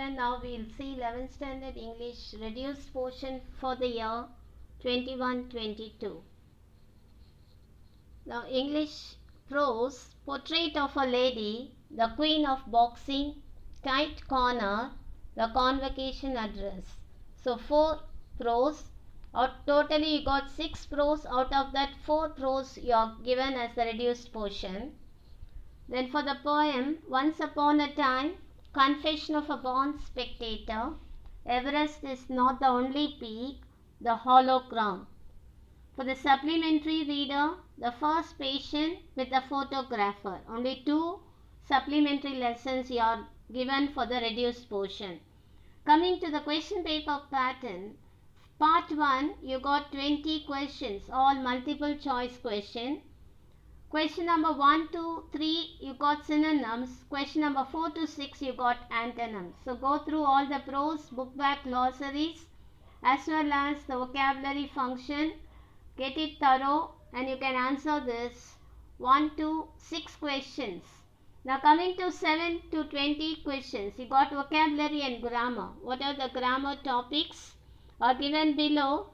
children, now we will see 11th standard English reduced portion for the year 21-22. Now English prose, portrait of a lady, the queen of boxing, tight corner, the convocation address. So 4 prose, or totally you got 6 prose, out of that 4 prose you are given as the reduced portion. Then for the poem, Once Upon a Time, Confession of a Born Spectator, Everest is not the only peak, the hollow crown. For the supplementary reader, the first patient with a photographer. Only 2 supplementary lessons you are given for the reduced portion. Coming to the question paper pattern, part 1 you got 20 questions, all multiple choice question. Question number 1 to 3 you got synonyms. Question number 4 to 6 you got antonyms. So go through all the prose, book back glossaries as well as the vocabulary function. Get it thorough and you can answer this 1 to 6 questions. Now coming to 7 to 20 questions. You got vocabulary and grammar. What are the grammar topics are given below.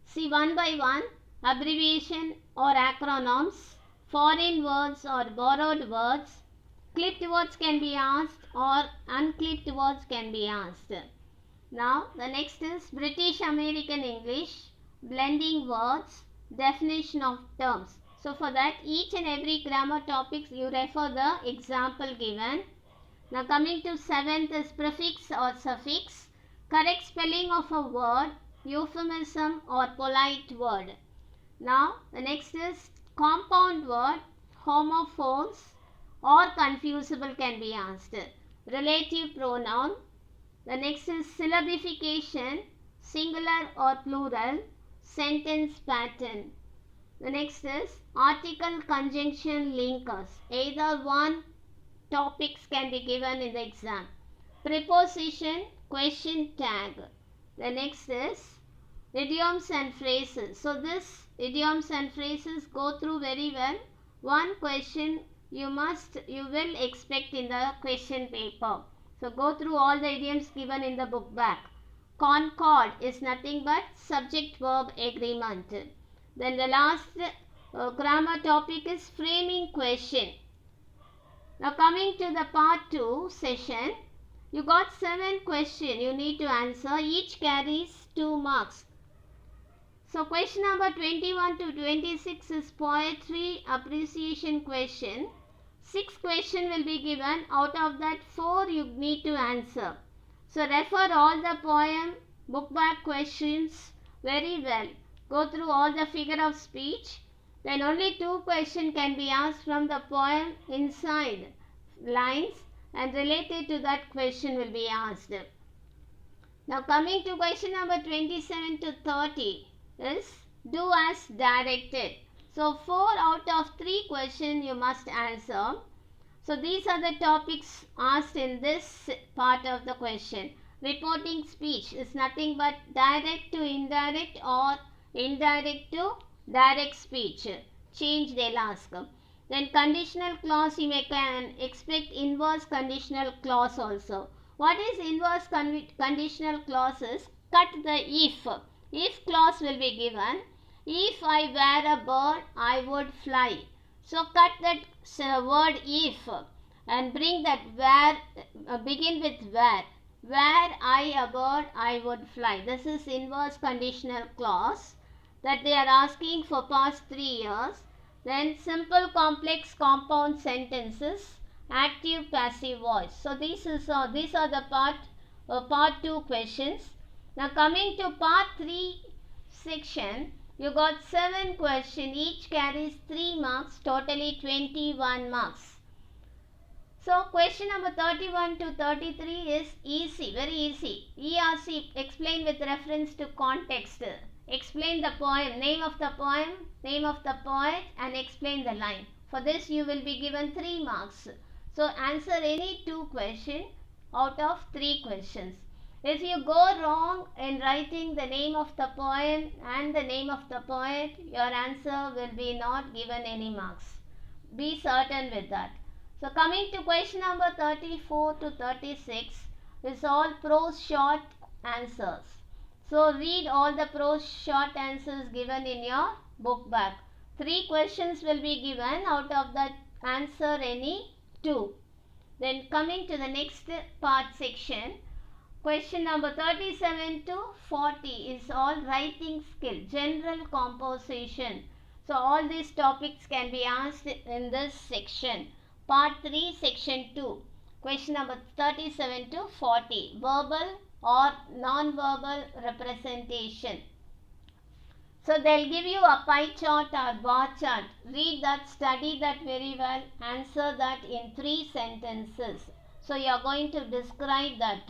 See one by one. Abbreviation or acronyms, foreign words or borrowed words, clipped words can be asked or unclipped words can be asked. Now the next is British American English, blending words, definition of terms. So for that each and every grammar topics you refer the example given. Now coming to 7th is prefix or suffix, correct spelling of a word, euphemism or polite word. Now the next is compound word, homophones or confusable can be asked. Relative pronoun. The next is syllabification, singular or plural, sentence pattern. The next is article conjunction linkers. Either one topics can be given in the exam. Preposition, question tag. The next is idioms and phrases. So this idioms and phrases go through very well. One question you will expect in the question paper. So go through all the idioms given in the book back. Concord is nothing but subject verb agreement. Then the last grammar topic is framing question. Now coming to the part 2 session, you got 7 questions you need to answer. Each carries 2 marks. So question number 21 to 26 is poetry appreciation question. 6 questions will be given. Out of that 4 you need to answer. So refer all the poem, book back questions very well. Go through all the figure of speech. Then only 2 questions can be asked from the poem inside lines and related to that question will be asked. Now coming to question number 27 to 30. Is do as directed. So 4 out of 3 questions you must answer. So these are the topics asked in this part of the question. Reporting speech is nothing but direct to indirect or indirect to direct speech. Change they'll ask. Then conditional clause you can expect inverse conditional clause also. What is inverse conditional clauses? Cut the if. If clause will be given. If I were a bird, I would fly. So cut that word if and bring that where, begin with where. Were I a bird, I would fly. This is inverse conditional clause that they are asking for past 3 years. Then simple, complex, compound sentences, active, passive voice. So these are the part 2 questions. Now coming to part 3 section, you got 7 questions, each carries 3 marks, totally 21 marks. So question number 31 to 33 is easy, very easy. ERC, explain with reference to context. Explain the poem, name of the poet and explain the line. For this you will be given 3 marks. So answer any 2 questions out of 3 questions. If you go wrong in writing the name of the poem and the name of the poet, your answer will be not given any marks. Be certain with that. So coming to question number 34 to 36, is all prose short answers. So read all the prose short answers given in your book bag. 3 questions will be given, out of that answer any 2. Then coming to the next part section, question number 37 to 40 is all writing skill, general composition. So all these topics can be asked in this section. Part 3, section 2. Question number 37 to 40. Verbal or non-verbal representation. So they'll give you a pie chart or bar chart. Read that, study that very well, answer that in 3 sentences. So you are going to describe that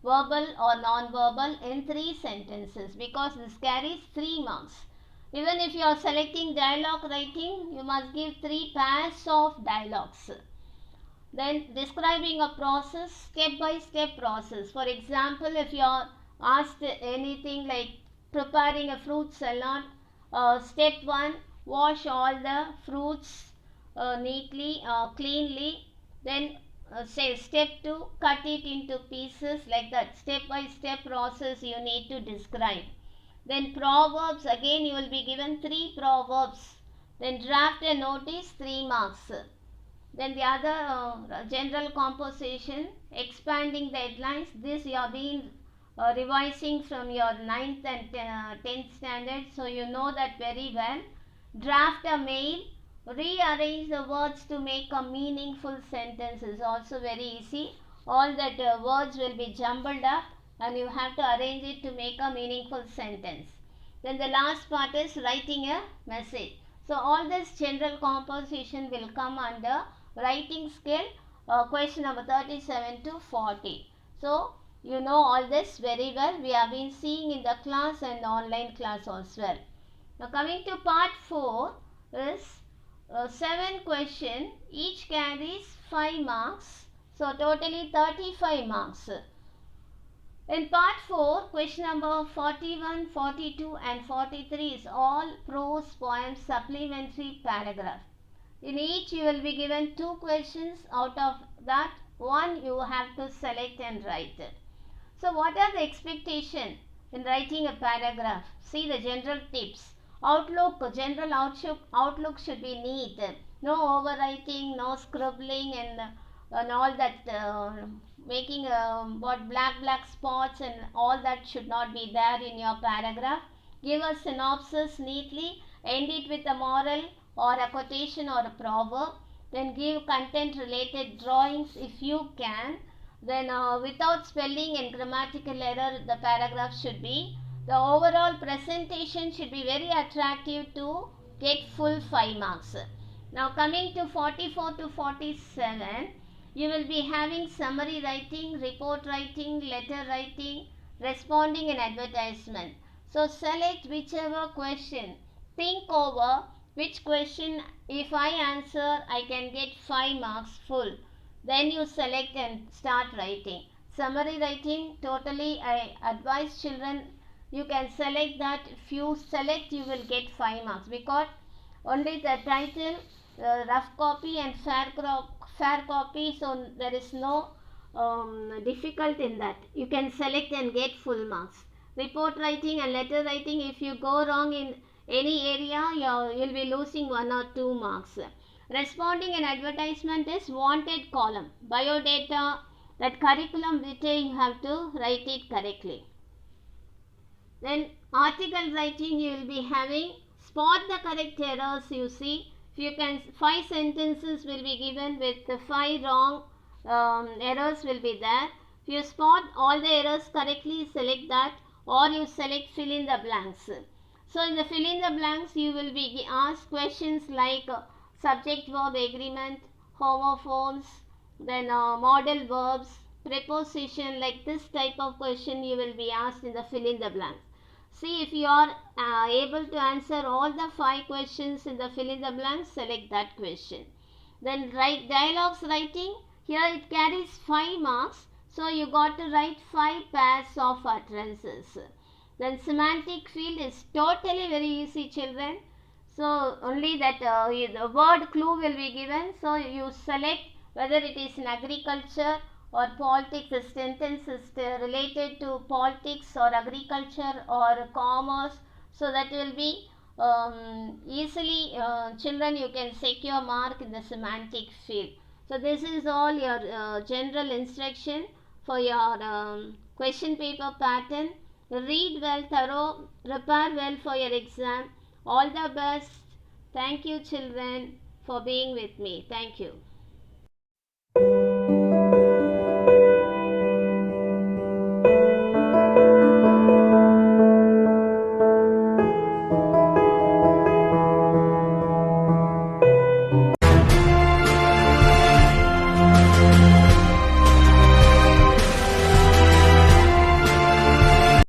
verbal or non-verbal in 3 sentences, because this carries 3 marks. Even if you are selecting dialogue writing, you must give 3 pairs of dialogues. Then describing a process, step by step process. For example, if you are asked anything like preparing a fruit salad, step 1, wash all the fruits neatly, cleanly. Then say step 2, cut it into pieces, like that. Step by step process you need to describe. Then proverbs, again you will be given 3 proverbs. Then draft a notice, 3 marks. Then the other general composition, expanding the headlines. This you have been revising from your 9th and 10th standard, so you know that very well. Draft a mail, rearrange the words to make a meaningful sentence is also very easy. All that words will be jumbled up and you have to arrange it to make a meaningful sentence. Then the last part is writing a message. So all this general composition will come under writing skill, question number 37 to 40. So you know all this very well. We have been seeing in the class and online class as well. Now coming to part 4 is 7 questions. Each carries 5 marks. So totally 35 marks. In part 4, question number 41, 42 and 43 is all prose poems supplementary paragraph. In each you will be given 2 questions. Out of that, 1 you have to select and write. So what are the expectations in writing a paragraph? See the general tips. General outlook should be neat. No overwriting, no scribbling and all that making black spots and all that should not be there in your paragraph. Give a synopsis neatly. End it with a moral or a quotation or a proverb. Then give content related drawings if you can. Then without spelling and grammatical error the paragraph should be. The overall presentation should be very attractive to get full 5 marks. Now coming to 44 to 47, you will be having summary writing, report writing, letter writing, responding and advertisement. So select whichever question. Think over which question, if I answer, I can get 5 marks full. Then you select and start writing. Summary writing, totally I advise children, you can select that. If you select, you will get 5 marks, because only the title, rough copy and fair copy, so there is no difficult in that. You can select and get full marks. Report writing and letter writing, if you go wrong in any area, you'll be losing 1 or 2 marks. Responding and advertisement is wanted column. Biodata, that curriculum vitae, you have to write it correctly. Then article writing, you will be having spot the correct errors. You see, if you can, 5 sentences will be given with the 5 wrong errors will be there. If you spot all the errors correctly, select that, or you select fill in the blanks. So in the fill in the blanks, you will be asked questions like subject verb agreement, homophones, then modal verbs, preposition, like this type of question you will be asked in the fill in the blanks. See, if you are able to answer all the 5 questions in the fill in the blanks, select that question. Then write dialogues writing. Here it carries 5 marks. So you got to write 5 pairs of utterances. Then semantic field is totally very easy, children. So only that the word clue will be given. So you select whether it is in agriculture or politics, the sentence is related to politics or agriculture or commerce, so that will be easily children you can secure mark in the semantic field. So this is all your general instruction for your question paper pattern. Read well, thorough, prepare well for your exam. All the best. Thank you children for being with me. Thank you.